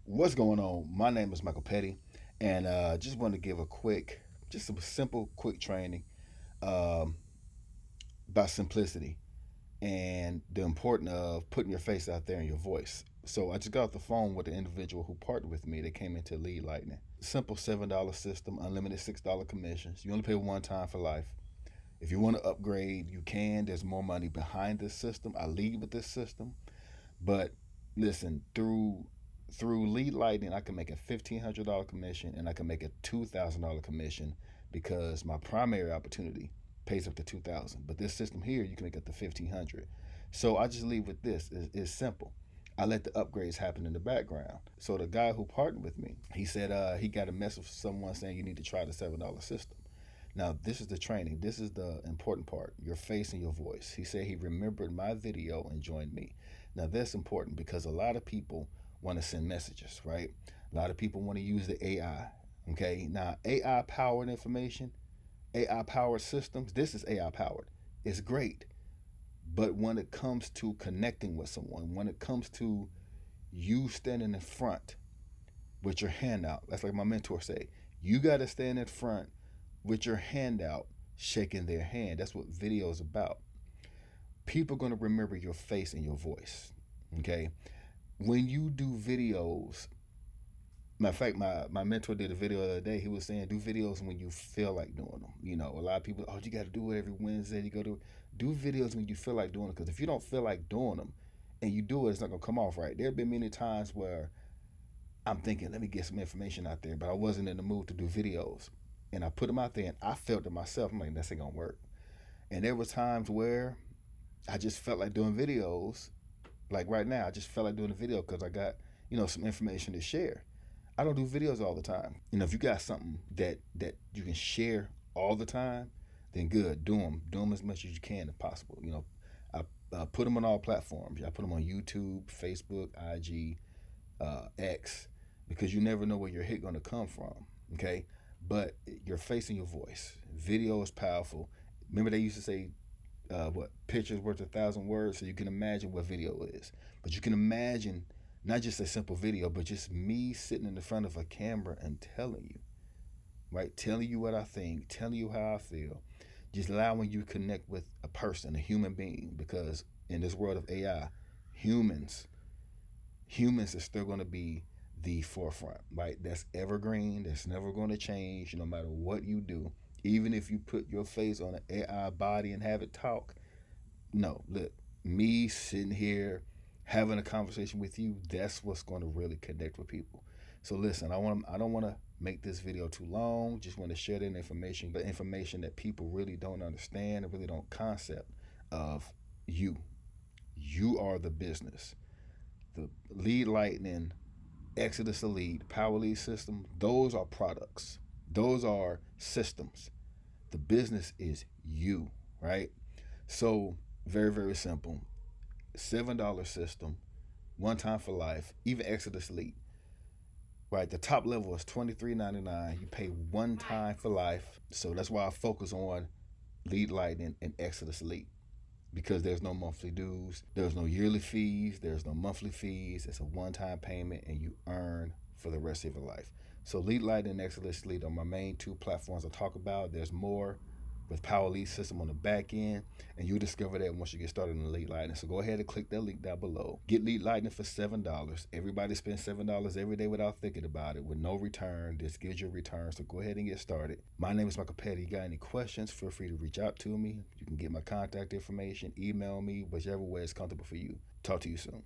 What's going on? My name is Michael Petty, and just want to give just a simple, quick training um, about simplicity and the importance of putting your face out there and your voice. So I just got off the phone with an individual who partnered with me. They came into Lead Lightning. Simple $7 system, unlimited $6 commissions. You only pay one time for life. If you want to upgrade, you can. There's more money behind this system. I lead with this system. But listen, through Lead Lightning, I can make a $1,500 commission and I can make a $2,000 commission because my primary opportunity pays up to 2,000. But this system here, you can make up to 1,500. So I just leave with this. It's simple. I let the upgrades happen in the background. So the guy who partnered with me, he said he got a message from someone saying you need to try the $7 system. Now, this is the training. This is the important part, your face and your voice. He said he remembered my video and joined me. Now, that's important because a lot of people want to send messages, right? A lot of people want to use the AI. Okay. Now, AI powered information, AI powered systems, this is AI powered. It's great. But when it comes to connecting with someone, when it comes to you standing in front with your hand out, that's like my mentor say, you got to stand in front with your hand out, shaking their hand. That's what video is about. People are going to remember your face and your voice. Okay. When you do videos, matter of fact, my mentor did a video the other day. He was saying do videos when you feel like doing them. You know, a lot of people, oh, you got to do it every Wednesday. You go to do videos when you feel like doing it. Because if you don't feel like doing them and you do it, it's not going to come off right. There have been many times where I'm thinking, let me get some information out there, but I wasn't in the mood to do videos. And I put them out there and I felt it myself. I'm like, that's ain't going to work. And there were times where I just felt like doing videos. Like right now, I just felt like doing a video because I got, some information to share. I don't do videos all the time. If you got something that you can share all the time, then good. Do them. Do them as much as you can if possible. I put them on all platforms. I put them on YouTube, Facebook, IG, X, because you never know where your hit going to come from. Okay, but your face and your voice. Video is powerful. Remember they used to say, what pictures worth 1,000 words. So you can imagine what video is. But you can imagine not just a simple video, but just me sitting in the front of a camera and telling you, right? Telling you what I think, telling you how I feel, just allowing you to connect with a person, a human being, because in this world of AI, humans, humans are still going to be the forefront, right? That's evergreen. That's never going to change, no matter what you do. Even if you put your face on an AI body and have it talk, no, look, me sitting here having a conversation with you, that's what's going to really connect with people. So listen, I don't want to make this video too long. Just want to share that information, the information that people really don't understand and really don't concept of you. You are the business. The Lead Lightning, Exodus Elite, Power Lead system, those are products. Those are systems. The business is you, right? So very, very simple. $7 system, one time for life, even Exodus Elite. Right, the top level is $23.99. You pay one time for life. So that's why I focus on Lead Lightning and Exodus Elite. Because there's no monthly dues, there's no yearly fees, there's no monthly fees. It's a one-time payment and you earn for the rest of your life. So Lead Lightning and Exodus Elite are my main two platforms I talk about. There's more with Power Lead system on the back end, and you'll discover that once you get started in Lead Lightning. So go ahead and click that link down below. Get Lead Lightning for $7. Everybody spends $7 every day without thinking about it, with no return. This gives you a return. So go ahead and get started. My name is Michael Petty. You got any questions? Feel free to reach out to me. You can get my contact information, email me, whichever way is comfortable for you. Talk to you soon.